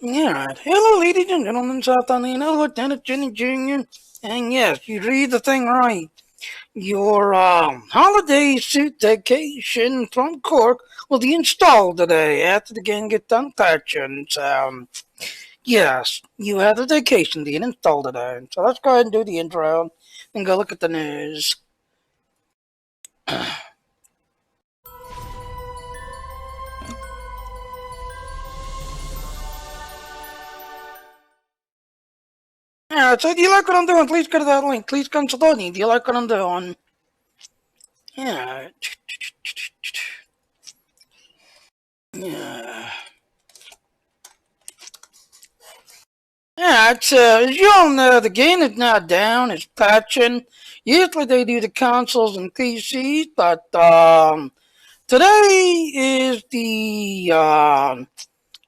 Alright. Hello, ladies and gentlemen, South Carolina, Lieutenant Jenny Jr. And yes, you read the thing right. Your holiday suit vacation from Cork will be installed today after the game gets done patching. So, yes, you have the vacation being installed today. So let's go ahead and do the intro and go look at the news. Alright, so do you like what I'm doing? Please go to that link. Please come support me. Do you like what I'm doing? Yeah. Yeah. Yeah, as you all know, the game is now down. It's patching. Usually they do the consoles and PCs, but today is the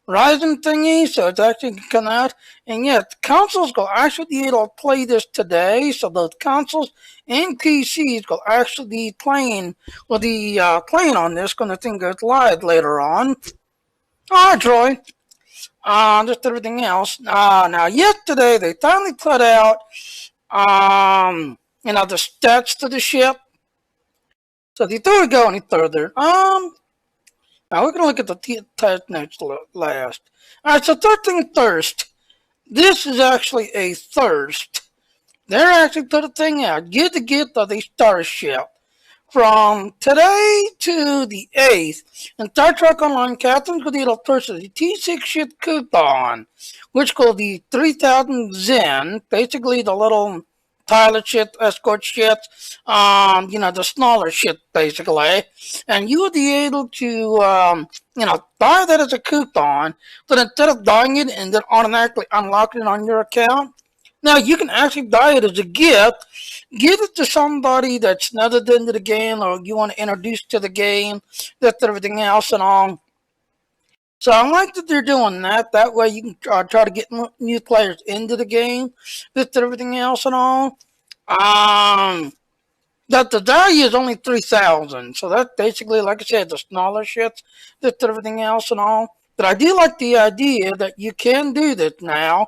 Ryzen thingy, so it's actually going to come out. And yeah, the consoles will actually be able to play this today, so those consoles and PCs will actually be playing, playing on this when the thing goes live later on. Alright, Troy. Just everything else. Now yesterday they finally put out, the stats to the ship. So before we go any further, now we're gonna look at the test notes last. Alright, so third thing first. This is actually a thirst. They're actually put a thing out. Get the gift of the Starship. From today to the 8th, in Star Trek Online, Couthon's going to get a purchase the T6 ship Couthon, which called the 3000 Zen, basically the little pilot ship, escort ship, the smaller ship, basically. And you would be able to, buy that as a Couthon, but instead of buying it and then automatically unlocking it on your account, now you can actually buy it as a gift. Give it to somebody that's never into the game or you want to introduce to the game, that's everything else and all. So I like that they're doing that. That way you can try to get new players into the game, that's everything else and all. That the value is only 3,000. So that's basically, like I said, the smaller shits, that's everything else and all. But I do like the idea that you can do this now.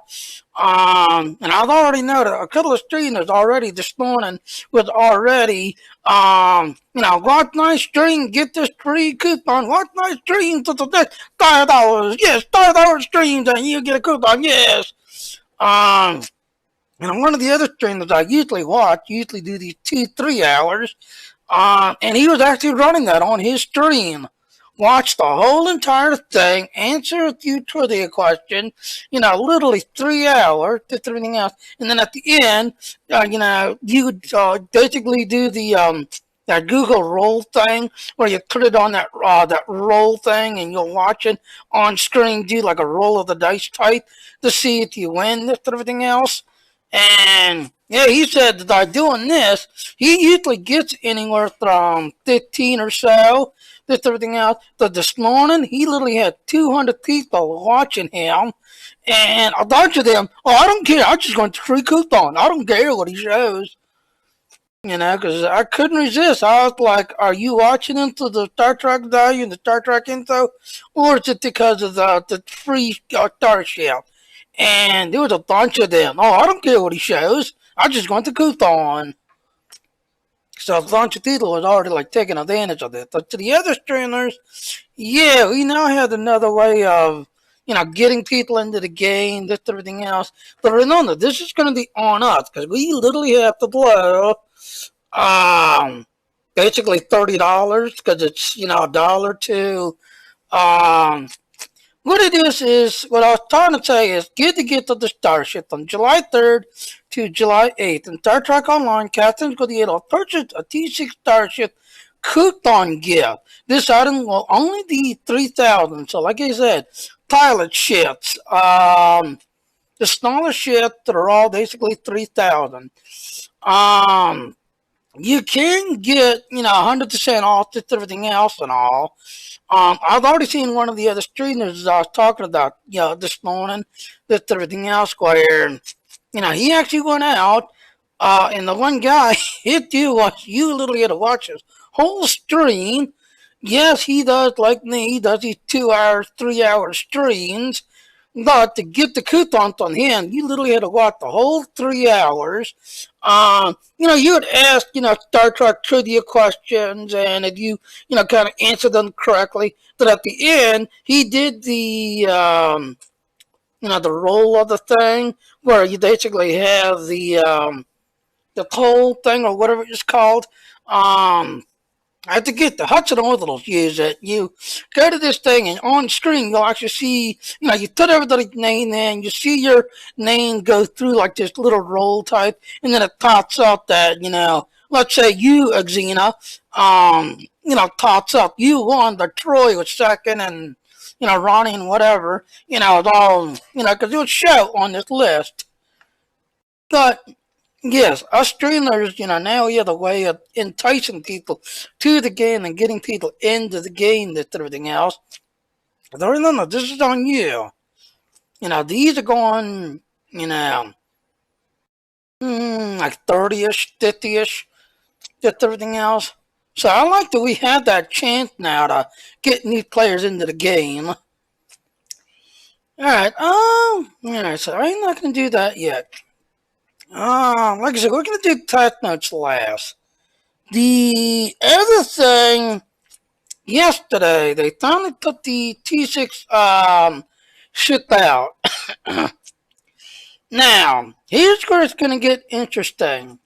And I've already noted a couple of streamers already this morning was already, watch my stream, get this free coupon, watch my stream to the next $5. Yes, $5 streams and you get a coupon, yes. And one of the other streamers I usually watch, usually do these 2-3 hours, and he was actually running that on his stream. Watch the whole entire thing, answer a few trivia questions, literally 3 hours, just everything else. And then at the end, you basically do the, that Google roll thing where you put it on that roll thing and you'll watch it on screen, do like a roll of the dice type to see if you win, this and everything else. And yeah, he said that by doing this, he usually gets anywhere from 15 or so, this everything else. But this morning, he literally had 200 people watching him, and a bunch of them, I don't care, I'm just going to free Couthon. I don't care what he shows. Because I couldn't resist. I was like, are you watching into the Star Trek value and the Star Trek info? Or is it because of the free Starship? And there was a bunch of them. I don't care what he shows. I just want the Couthon. So a bunch of people was already taking advantage of it. But to the other streamers, yeah, we now have another way of, getting people into the game, this everything else. But remember, this is going to be on us because we literally have to blow, basically $30 because it's, a dollar to, what it is what I was trying to say is get the gift of the Starship from July 3rd to July 8th. In Star Trek Online, Couthon's going to be able to purchase a T6 Starship Couthon gift. This item will only be 3,000. So like I said, pilot ships, the smaller ships that are all basically 3,000. You can get, 100% off just everything else and all. I've already seen one of the other streamers I was talking about, this morning, just everything else where, he actually went out, and the one guy, you literally had to watch his whole stream. Yes, he does like me, he does these 2 hours, 3 hour streams, But to get the Couthon on hand, you literally had to watch the whole 3 hours. You would ask, Star Trek trivia questions, and if you kind of answered them correctly, but at the end, he did the roll of the thing, where you basically have the whole thing, or whatever it's called. I forget, the Hudson Orbitals use it. You go to this thing, and on screen you'll actually see, you put everybody's name in, you see your name go through like this little roll type, and then it pops up that, let's say you, Xena, pops up, you won, the Troy was second, and, Ronnie and whatever, it's all, because it would show on this list. But yes, us streamers, now we have a way of enticing people to the game and getting people into the game and everything else. But remember, this is on you. These are going, like 30-ish, 50-ish, just everything else. So I like that we have that chance now to get new players into the game. Alright, so I'm not going to do that yet. Like I said, we're going to do test notes last. The other thing, yesterday, they finally put the T6 ship out. Now, here's where it's going to get interesting.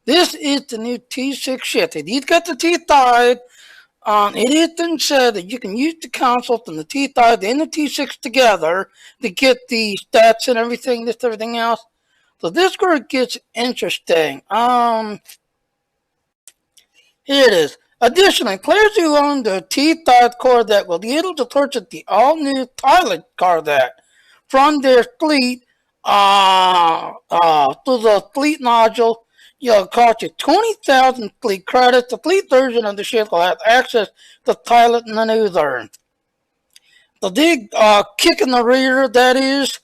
This is the new T6 ship. He's got the T5. It is been said that you can use the console and the T5 and the T6 together to get the stats and everything else. So this where it gets interesting. Here it is. Additionally, players who own the T5 corvette will be able to purchase the all-new pilot corvette from their fleet to the fleet module. It'll cost you 20,000 fleet credits. The fleet version of the ship will have access to pilot maneuver. The big kick in the rear, that is,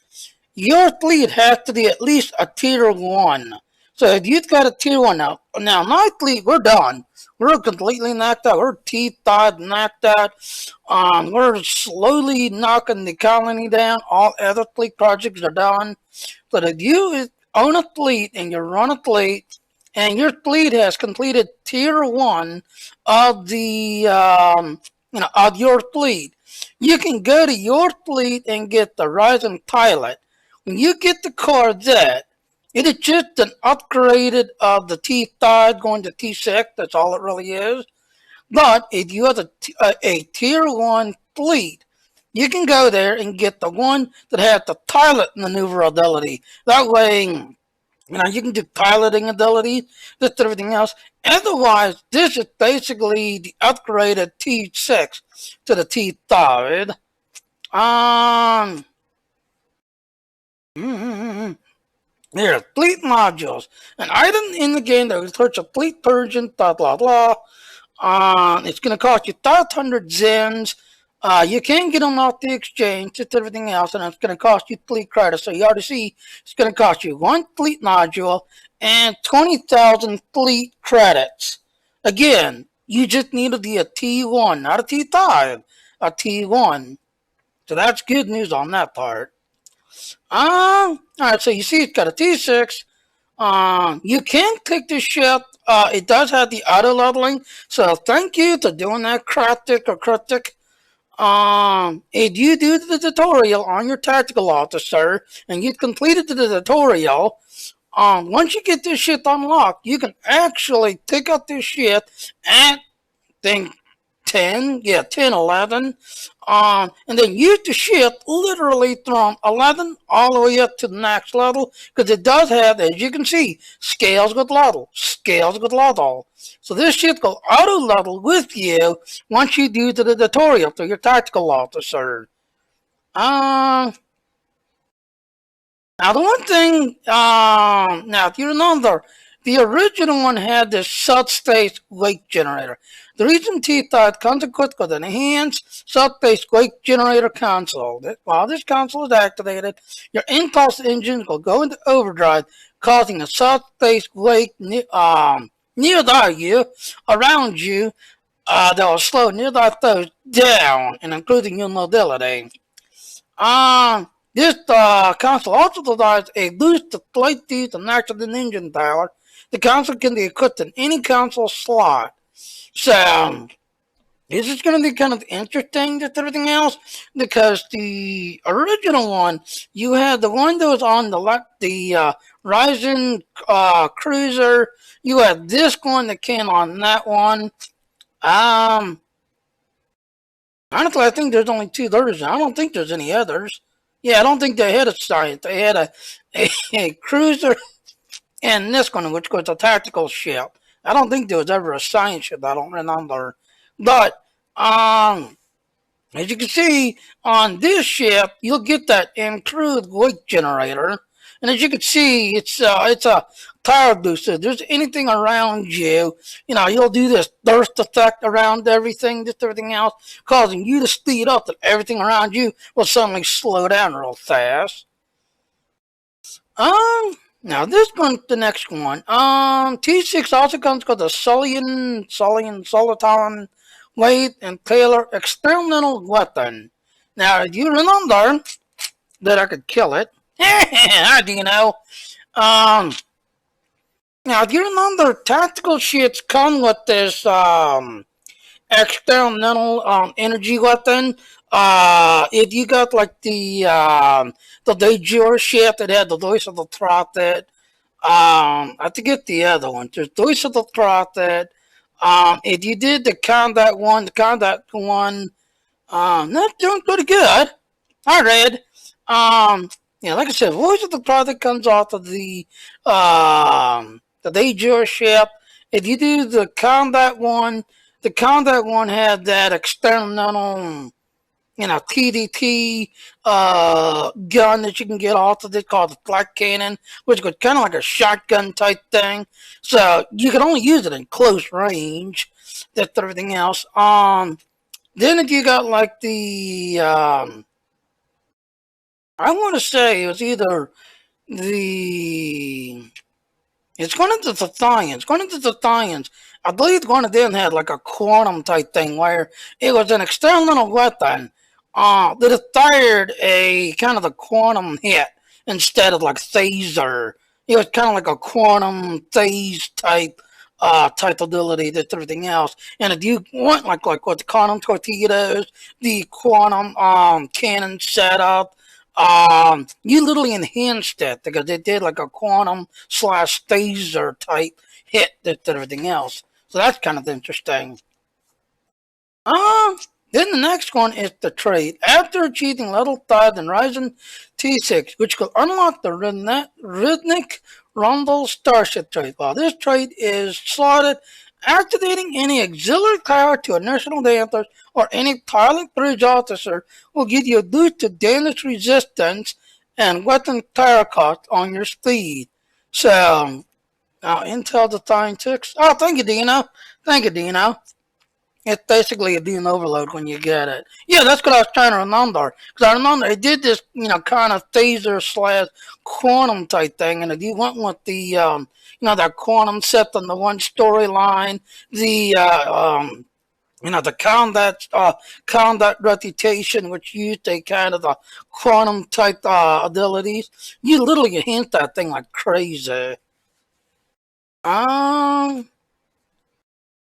your fleet has to be at least a tier 1. So if you've got a tier 1 now my fleet, we're done. We're completely knocked out. We're T5 knocked out. We're slowly knocking the colony down. All other fleet projects are done. But if you own a fleet and you run a fleet, and your fleet has completed tier 1 of the, of your fleet, you can go to your fleet and get the Rising Pilot. When you get the corvette, it is just an upgraded of the T5 going to T6. That's all it really is. But if you have a tier 1 fleet, you can go there and get the one that has the pilot maneuverability. That way, you can do piloting ability, this and everything else. Otherwise, this is basically the upgraded T6 to the T5. Here, fleet modules. An item in the game that research a fleet version, blah, blah, blah. It's going to cost you 500 Zens. You can get them off the exchange, just everything else, and it's going to cost you fleet credits. So you already see it's going to cost you 1 fleet module and 20,000 fleet credits. Again, you just need to be a T1, not a T5, a T1. So that's good news on that part. Alright, so you see it's got a T6. You can click the ship. It does have the auto leveling, so thank you for doing that, Cryptic. If you do the tutorial on your tactical officer and you've completed the tutorial, once you get this ship unlocked, you can actually pick up this ship at, 10, 11, and then use the ship literally from 11 all the way up to the next level, because it does have, as you can see, scales with level. So this ship will auto level with you once you do the tutorial to your tactical officer. Now the one thing, now if you remember, the original one had this subspace wake generator. The reason T5 comes equipped with an enhanced subspace wake generator console. While this console is activated, your impulse engine will go into overdrive, causing a subspace wake nearby you, around you, that will slow nearby foes down, and including your mobility. This console also provides a boost to flight speed and nitrogen engine power. The console can be equipped in any console slot. So, this is going to be kind of interesting to everything else, because the original one, you had the one that was on the Risian cruiser. You had this one that came on that one. Honestly, I think there's only two versions. I don't think there's any others. Yeah, I don't think they had a science. They had a cruiser and this one, which was a tactical ship. I don't think there was ever a science ship. I don't remember. But as you can see on this ship, you'll get that improved weight generator. And as you can see, it's a power booster. If there's anything around you, you'll do this thirst effect around everything, just everything else, causing you to speed up, that everything around you will suddenly slow down real fast. Now this one's the next one. T6 also comes with a Soliton weight and Taylor experimental weapon. Now, if you remember that I could kill it, how do you know? Now, if you remember, tactical shits come with this experimental energy weapon. If you got like the Dejure ship that had the voice of the prophet, I forget the other one. There's voice of the prophet. If you did the combat one, that's doing pretty good. I read. Like I said, voice of the prophet comes off of the Dejure ship. If you do the combat one had that experimental, TDT gun that you can get off of it, called the flat cannon, which was kind of like a shotgun type thing. So you can only use it in close range. That's everything else. Then if you got like the I want to say it was either it's going into the Thothians. I believe one of them had like a quantum type thing where it was an experimental weapon that fired a kind of a quantum hit instead of like phaser. It was kind of like a quantum phase type ability, that's everything else. And if you want like with the quantum torpedoes, the quantum cannon setup, you literally enhanced it because it did like a quantum / phaser type hit, that's everything else. So that's kind of interesting. Then the next one is the trait. After achieving level 5 in Risian T6, which could unlock the Rhythmic Rumble Starship trait. While this trait is slotted, activating any auxiliary power to inertial dampers or any pilot bridge officer will give you a boost to damage resistance and weapon power cost on your speed. So, Intel Design 6. Oh, thank you, Dino. It's basically a beam overload when you get it. Yeah, that's what I was trying to remember. Because I remember it did this, kind of phaser / quantum type thing. And if you went with the, that quantum set on the one storyline, the, the combat reputation, which used a kind of the quantum type abilities, you literally hint that thing like crazy.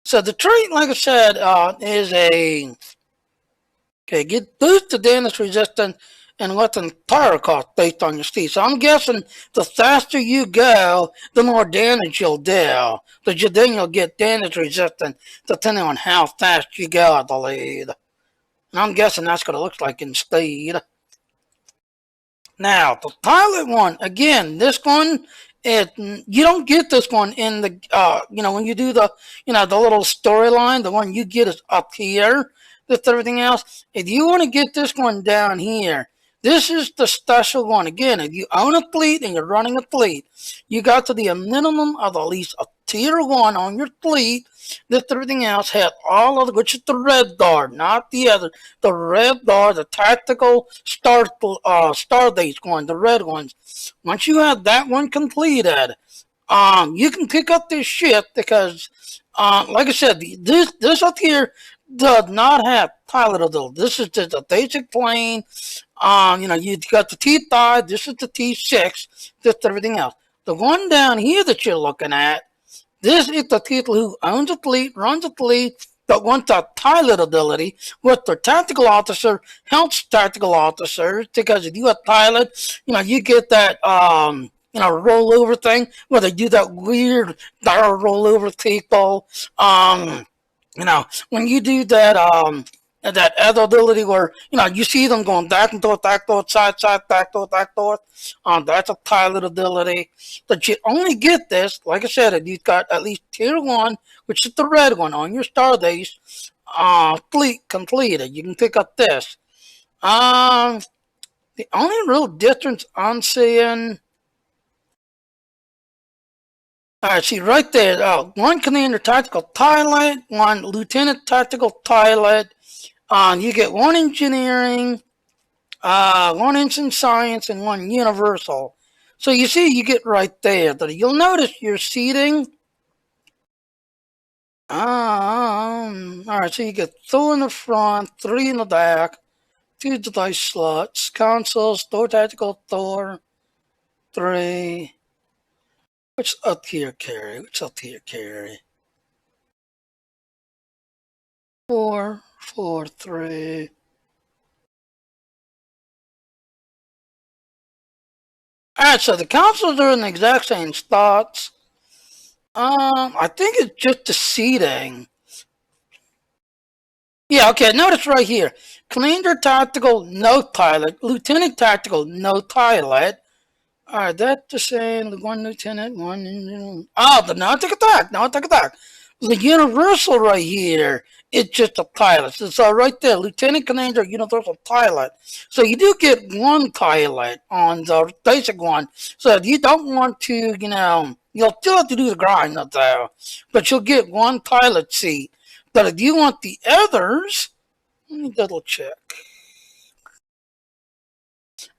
So the trait, like I said, is get boost to damage resistance and weapon power cost based on your speed. So I'm guessing the faster you go, the more damage you'll do. But then you'll get damage resistance depending on how fast you go, I believe. And I'm guessing that's what it looks like in speed. Now, the pilot one, again, this one, you don't get this one in the, when you do the, the little storyline, the one you get is up here, with everything else. If you want to get this one down here, this is the special one. Again, if you own a fleet and you're running a fleet, you got to be a minimum of at least a tier 1 on your fleet. This everything else had all of the, which is the red guard, not the other. The red guard, the tactical starbase one, the red ones. Once you have that one completed, you can pick up this ship because, like I said, this up here does not have pilot ability. This is just a basic plane. You got the T5. This is the T6. Just everything else. The one down here that you're looking at, this is the people who owns a fleet, runs a fleet, but wants a pilot ability with their tactical officer, helps tactical officers, because if you have pilot, you get that, rollover thing where they do that weird barrel rollover people. When you do that other ability where, you see them going back and forth, side, back, forth, that's a pilot ability. But you only get this, like I said, if you've got at least tier 1, which is the red one on your Starbase, fleet completed. You can pick up this. The only real difference I'm seeing, alright, see right there, one Commander Tactical Pilot, one Lieutenant Tactical Pilot, you get one Engineering, one Instant Science, and one Universal. So you see, you get right there. You'll notice your seating. Alright, so you get 2 in the front, 3 in the back, 2 device slots, consoles, Thor Tactical Thor, 3. What's up here, carry? 4, 4, 3. Alright, so the consoles are in the exact same spots. I think it's just the seating. Yeah, okay, notice right here. Commander Tactical, no pilot. Lieutenant Tactical, no pilot. Alright, that's the same. One lieutenant, one engine. The Nautic attack. The Universal right here, it's just a pilot. So right there, Lieutenant Commander, Universal Pilot. So you do get one pilot on the basic one. So if you don't want to, you'll still have to do the grind up there. But you'll get one pilot seat. But if you want the others, let me double check.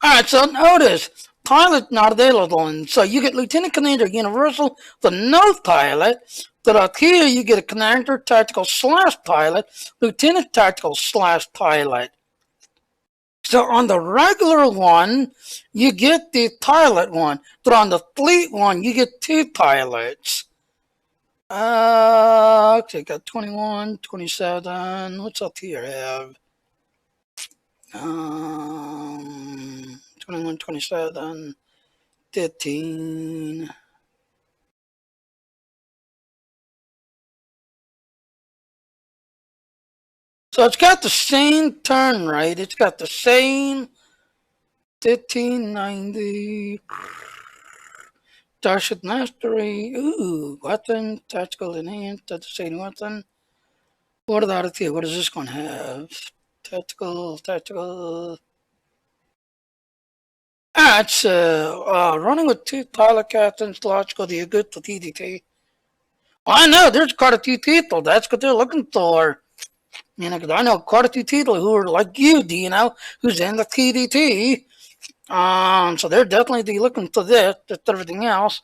Alright, so notice, pilot not available. And so you get Lieutenant Commander Universal, the no pilot. But up here, you get a Commander Tactical / Pilot, Lieutenant Tactical / Pilot. So on the regular one, you get the pilot one. But on the fleet one, you get 2 pilots. Okay, got 21, 27. What's up here? Have 21, 27, 15. So it's got the same turn rate. It's got the same 1590. Starship Mastery. Ooh, weapon, tactical enhanced, that's the same weapon. What about it here? What does this one have? Tactical. It's running with 2 pilot captains, logical. Do you good for TDT? Well, I know there's quite a few people. That's what they're looking for. Because I know quite a few people who are like you, who's in the TDT. So they're definitely looking for this, just everything else.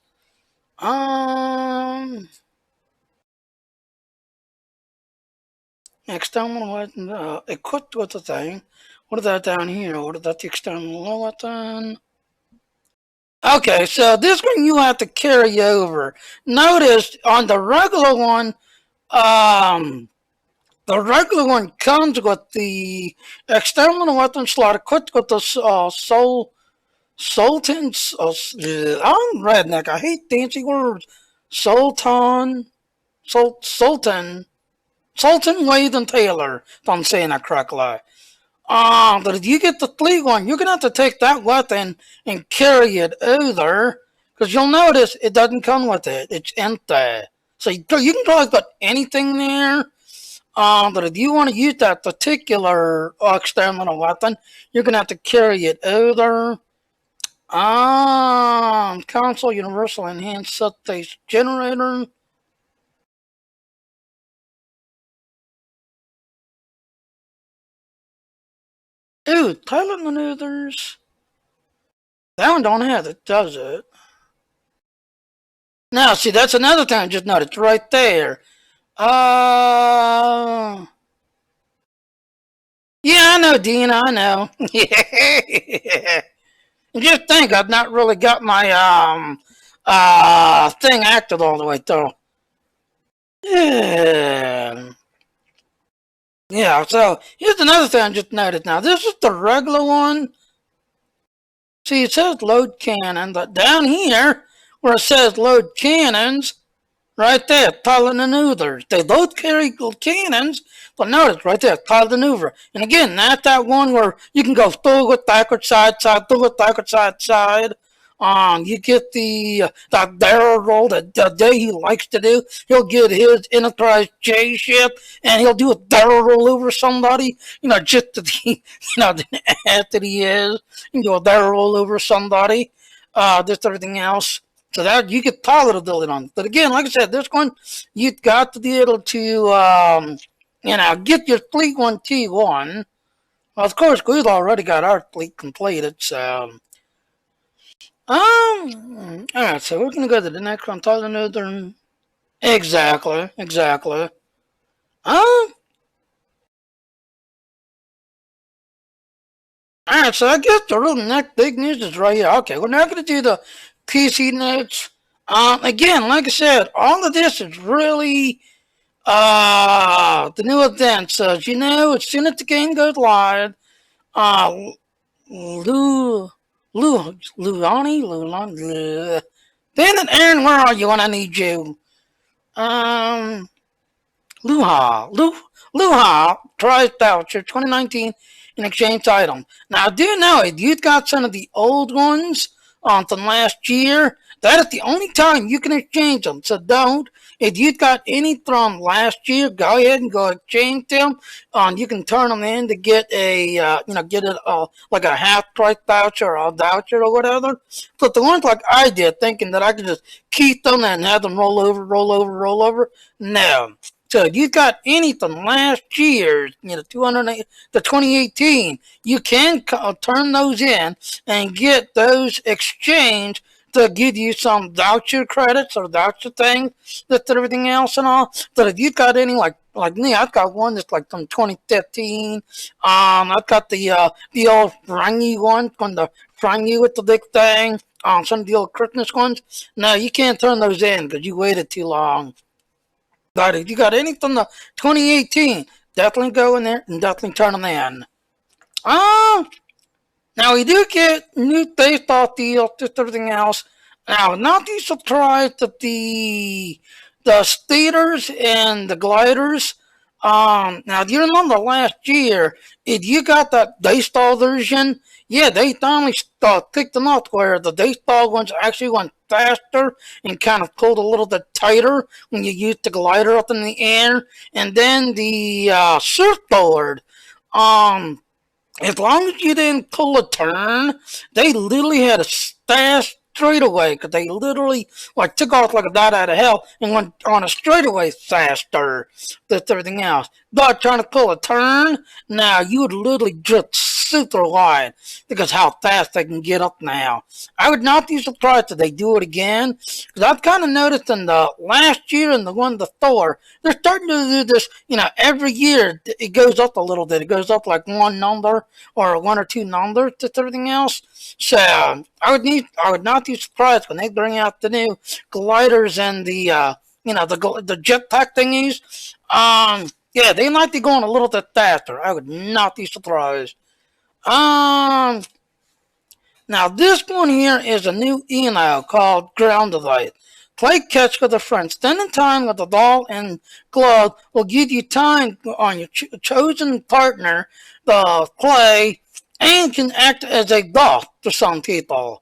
External weapon, equipped with the thing. What is that down here? What is that, the external weapon? Okay, so this one you have to carry over. Notice on the regular one, the regular one comes with the external weapon slot equipped with the Sultan's. I'm redneck. I hate fancy words. Sultan Wade and Taylor, if I'm saying that correctly. But if you get the fleet one, you're gonna have to take that weapon and carry it over, because you'll notice it doesn't come with it. It's empty. So you can probably put anything there. But if you want to use that particular experimental weapon, you're gonna have to carry it over. Console Universal Enhanced Subspace Generator. Ooh, pilot maneuvers. That one don't have it, does it? Now, see, that's another thing I just noticed right there. Yeah, I know, Dean. I know. Yeah. Just think, I've not really got my thing acted all the way through. Yeah. Yeah. So here's another thing I just noticed. Now this is the regular one. See, it says load cannon, but down here where it says load cannons, right there, pilot maneuvers. They both carry cannons, but notice right there, pilot maneuver. And again, not that one where you can go forward, backward, side, side, forward, backward, side, side. You get that barrel roll that day he likes to do. He'll get his Enterprise J ship and he'll do a barrel roll over somebody. Just to after he is, you can do a barrel roll over somebody. Just everything else. So that you get pilot ability on. But again, like I said, this one you've got to be able to get your fleet 1T1. Well, of course, we've already got our fleet completed, so alright, so we're gonna go to the next one, Northern. Exactly. Um alright, so I guess the real next big news is right here. Okay, we're now gonna do the PC notes. Again, like I said, all of this is really the new events. As you know, as soon as the game goes live, uh, Lou, Lulani, Ben and Aaron, where are you when I need you? Um, Luha, prize voucher, 2019 in exchange item. Now, I do know if you've got some of the old ones from last year, that is the only time you can exchange them. So don't. If you've got any from last year, go ahead and go exchange them. You can turn them in to get get it like a half price voucher or a voucher or whatever. But the ones like I did, thinking that I could just keep them and have them roll over, roll over, roll over. No. So if you got anything last year, 208, the 2018, you can turn those in and get those exchanged to give you some voucher credits or voucher things, that's everything else and all. But if you got any like me, I've got one that's like from 2015. I've got the old Frangy one from the Frangy with the big thing. Some of the old Christmas ones. No, you can't turn those in because you waited too long. But if you got any from the 2018, definitely go in there and definitely turn them in. Um, Now we do get new baseball deals, just everything else. Now, not be surprised that the speeders and the gliders. Now, do you remember last year, if you got that daystall version, yeah, they finally picked them up where the daystall ones actually went faster and kind of pulled a little bit tighter when you used the glider up in the air. And then the surfboard, um, as long as you didn't pull a turn, they literally had a fast straightaway because they literally like took off like a bat out of hell and went on a straightaway faster than everything else. But trying to pull a turn, now you would literally drift super wide because how fast they can get up now. I would not be surprised if they do it again because I've kind of noticed in the last year and the one before, they're starting to do this, every year it goes up a little bit. It goes up like one number or one or two numbers to everything else. So I would not be surprised when they bring out the new gliders and the jetpack thingies. Yeah, they might be going a little bit faster. I would not be surprised. Um, Now this one here is a new email called Ground Light. Play catch with a friend. Spending time with the ball and glove will give you time on your chosen partner to play and can act as a buff for some people.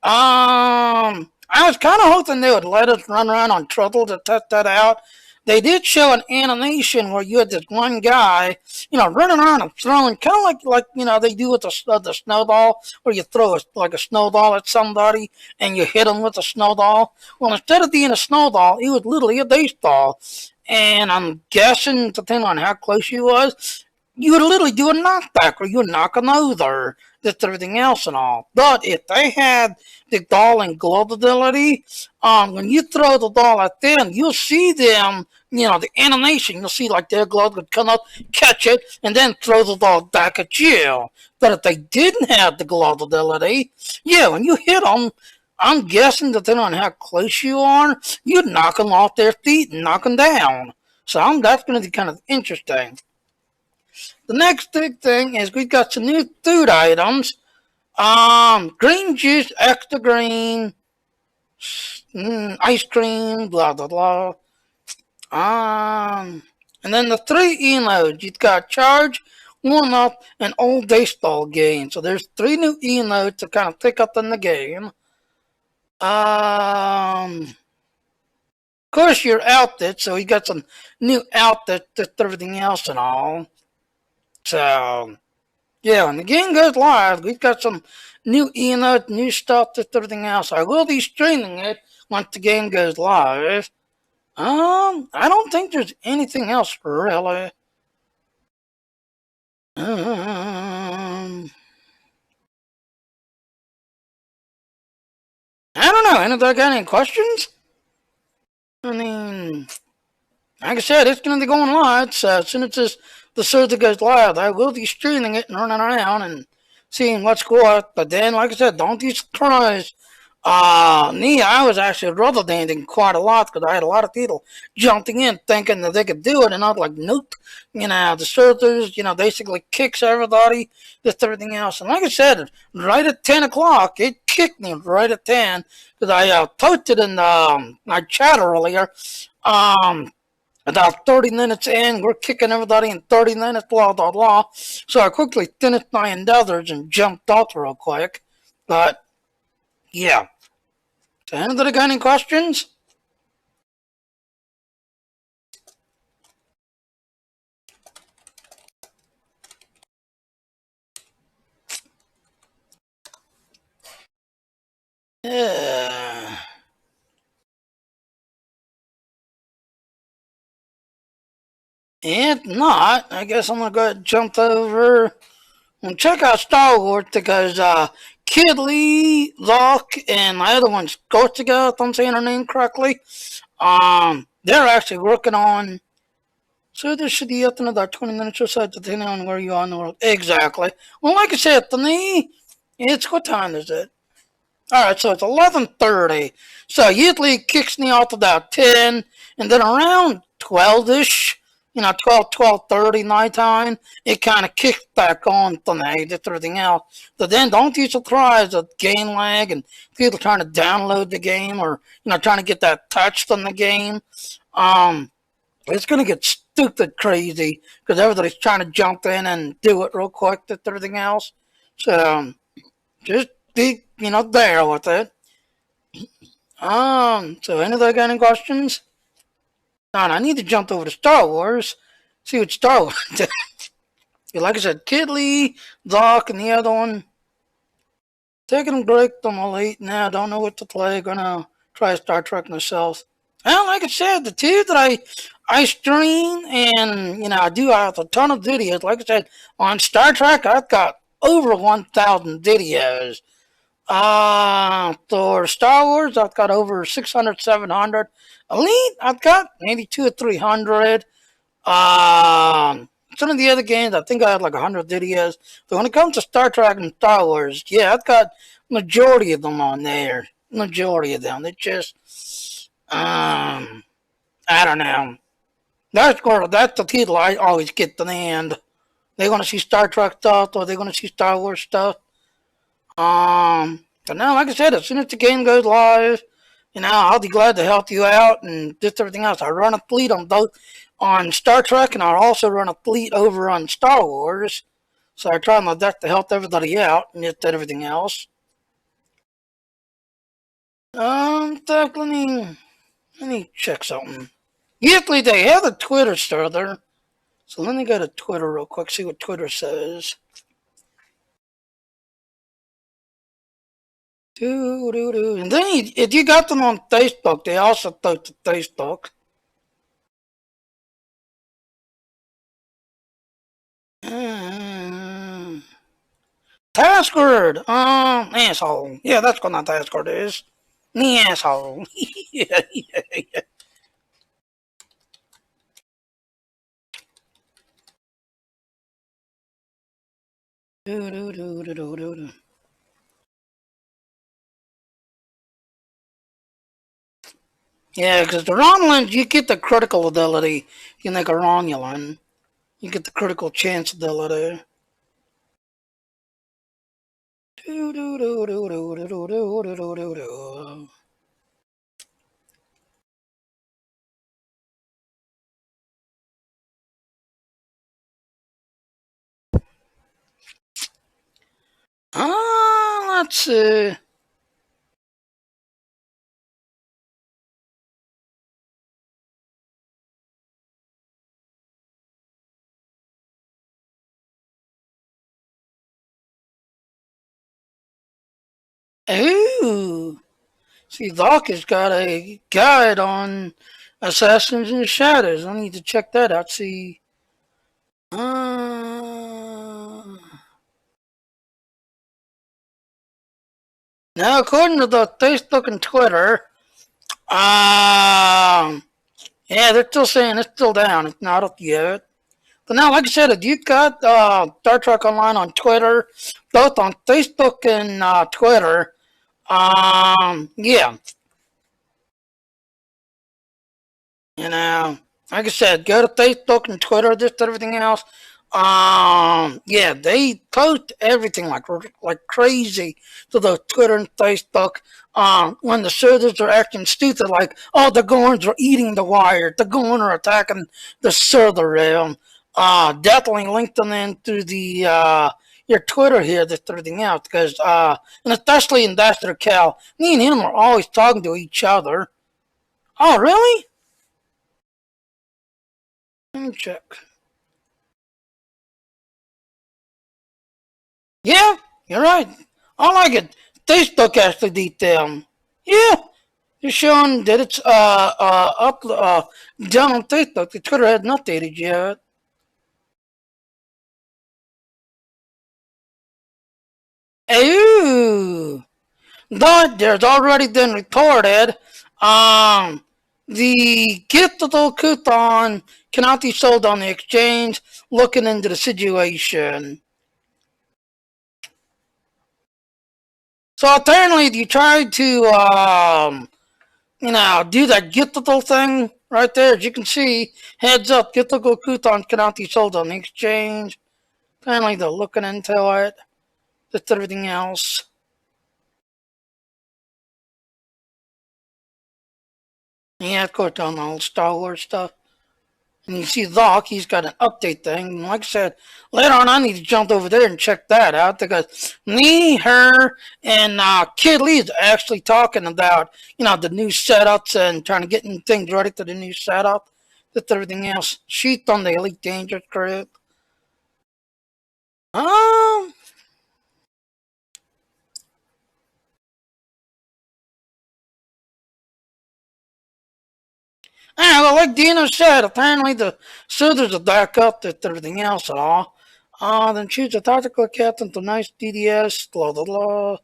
I was kind of hoping they would let us run around on Trouble to test that out. They did show an animation where you had this one guy, running around and throwing, kind of like they do with the snowball, where you throw like a snowball at somebody and you hit them with a snowball. Well, instead of being a snowball, it was literally a baseball. And I'm guessing, depending on how close you was, you would literally do a knockback where you would knock them over, just everything else and all. But if they had the doll and glove ability, when you throw the doll at them, you'll see them, the animation, you'll see like their glove would come up, catch it, and then throw the doll back at you. But if they didn't have the glove ability, yeah, when you hit them, I'm guessing that depending on how close you are, you'd knock them off their feet and knock them down. So that's going to be kind of interesting. The next big thing is we've got some new food items. Green juice, extra green, ice cream, blah blah blah. And then the 3 emotes. You've got charge, warm up, and old baseball game. So there's 3 new emotes to kind of pick up in the game. Of course, your outfit. So you got some new outfits, just everything else and all. So yeah, when the game goes live, we've got some new emotes, new stuff, just everything else. I will be streaming it once the game goes live. I don't think there's anything else really. I don't know. Anybody got any questions? I mean, like I said, it's going to be going live, so as soon as the server goes live, I will be streaming it and running around and seeing what's going on. But then, like I said, don't be surprised. I was actually rubber banding quite a lot because I had a lot of people jumping in thinking that they could do it, and I was like, nope. The servers, basically kicks everybody, just everything else. And like I said, right at 10 o'clock, it kicked me right at 10 because I posted in my chat earlier. About 30 minutes in, we're kicking everybody in 30 minutes, blah, blah, blah. So I quickly finished my endeavors and jumped off real quick. But, yeah. So, anybody got any questions? Yeah. If not, I guess I'm going to go ahead and jump over and check out Star Wars because Kid Lee, Locke, and my other one's Cortana, if I'm saying her name correctly. They're actually working on. So there should be up in about 20 minutes or so, depending on where you are in the world. Exactly. Well, like I said, to me, it's what time is it? Alright, so it's 11:30. So usually it kicks me off about 10, and then around 12-ish, 12:30 nighttime, it kind of kicks back on to me, just everything else. So then don't be surprised at game lag and people trying to download the game or, trying to get that touched on the game. It's going to get stupid crazy because everybody's trying to jump in and do it real quick, just everything else. So just be, there with it. So anybody got any questions? I need to jump over to Star Wars, see what Star Wars did. Like I said, Kid Lee, Doc, and the other one. Taking a break on my late now, don't know what to play, gonna try Star Trek myself. Well, like I said, the 2 that I stream and, I do have a ton of videos. Like I said, on Star Trek, I've got over 1,000 videos. For Star Wars, I've got over 600, 700. Elite, I've got maybe 200 or 300. Some of the other games, I think I had like 100 videos. But when it comes to Star Trek and Star Wars, yeah, I've got majority of them on there. Majority of them. It's just, I don't know. That's the title I always get to the end. They're gonna see Star Trek stuff or they're gonna see Star Wars stuff. But now, like I said, as soon as the game goes live, I'll be glad to help you out and just everything else. I run a fleet on both on Star Trek, and I also run a fleet over on Star Wars. So I try my best to help everybody out and just everything else. Let me check something. Usually they have a Twitter server, so let me go to Twitter real quick, see what Twitter says. And then if you got them on Facebook, they also post to Facebook. Task word. Asshole. Yeah, that's what that task word is. The asshole. Yeah, yeah, yeah. Do, do, do, do, do, do, do. Yeah, because the Romulans, you get the critical ability. You make a Romulan. You get the critical chance ability. Do, do, do, do, do, do, do, do, do, do, do. Let's see. Ooh. See, Doc has got a guide on Assassins in the Shadows. I need to check that out. See. Now, according to the Facebook and Twitter, yeah, they're still saying it's still down. It's not up yet. But now, like I said, if you got Star Trek Online on Twitter, both on Facebook and Twitter, yeah, you know, like I said, go to Facebook and Twitter, just everything else. Yeah, they post everything like crazy to the Twitter and Facebook. When the servers are acting stupid, like, oh, the Gorns are eating the wire, the Gorn are attacking the server realm. Definitely link them in through the your Twitter here, just everything else, because and especially Ambassador Cal, me and him are always talking to each other. Oh, really? Let me check. Yeah, you're right. I like it. Facebook actually detail. Yeah, you're showing that it's done on Facebook. The Twitter hasn't updated yet. Ooh, but there's already been reported. Um, the Giftable Couthon cannot be sold on the exchange. Looking into the situation. So apparently, you tried to do that giftable thing right there. As you can see, heads up, giftable coupons cannot be sold on the exchange. Apparently, they're looking into it. Just everything else. Yeah, of course, on the old Star Wars stuff. And you see Doc, he's got an update thing. And like I said, later on, I need to jump over there and check that out because me, her, and Kid Lee's actually talking about, the new setups and trying to get things ready for the new setup. Just everything else. She's on the Elite Danger group. Um, well, like Dino said, apparently the suitors will back up to everything else at all. Then choose a tactical captain to nice DDS, blah, blah, blah.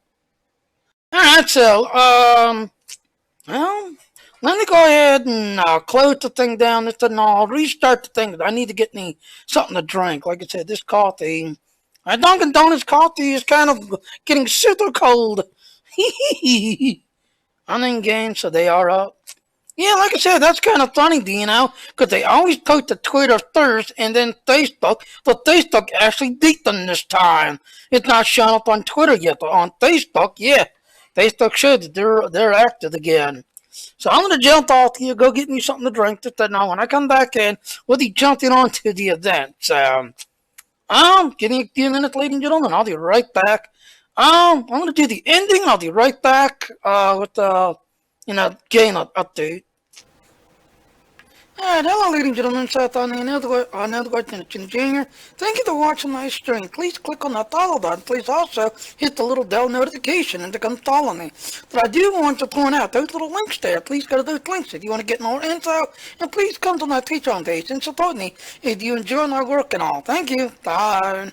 Alright, so, well, let me go ahead and close the thing down. And I'll restart the thing. I need to get me something to drink. Like I said, this coffee. Dunkin' Donuts coffee is kind of getting super cold. I'm in game, so they are up. Yeah, like I said, that's kind of funny, because they always post to Twitter first and then Facebook, but Facebook actually beat them this time. It's not showing up on Twitter yet, but on Facebook, yeah, Facebook showed that they're active again. So I'm gonna jump off here, go get me something to drink. Just now, when I come back in, we'll be jumping on to the event. So, give me a few minutes, ladies and gentlemen. I'll be right back. I'm gonna do the ending. I'll be right back with the game update. Alright, hello ladies and gentlemen, Seth on another question, Junior. Thank you for watching my stream. Please click on that follow button. Please also hit the little bell notification and to come follow me. But I do want to point out those little links there. Please go to those links if you want to get more info. And please come to my Patreon page and support me if you enjoy my work and all. Thank you. Bye.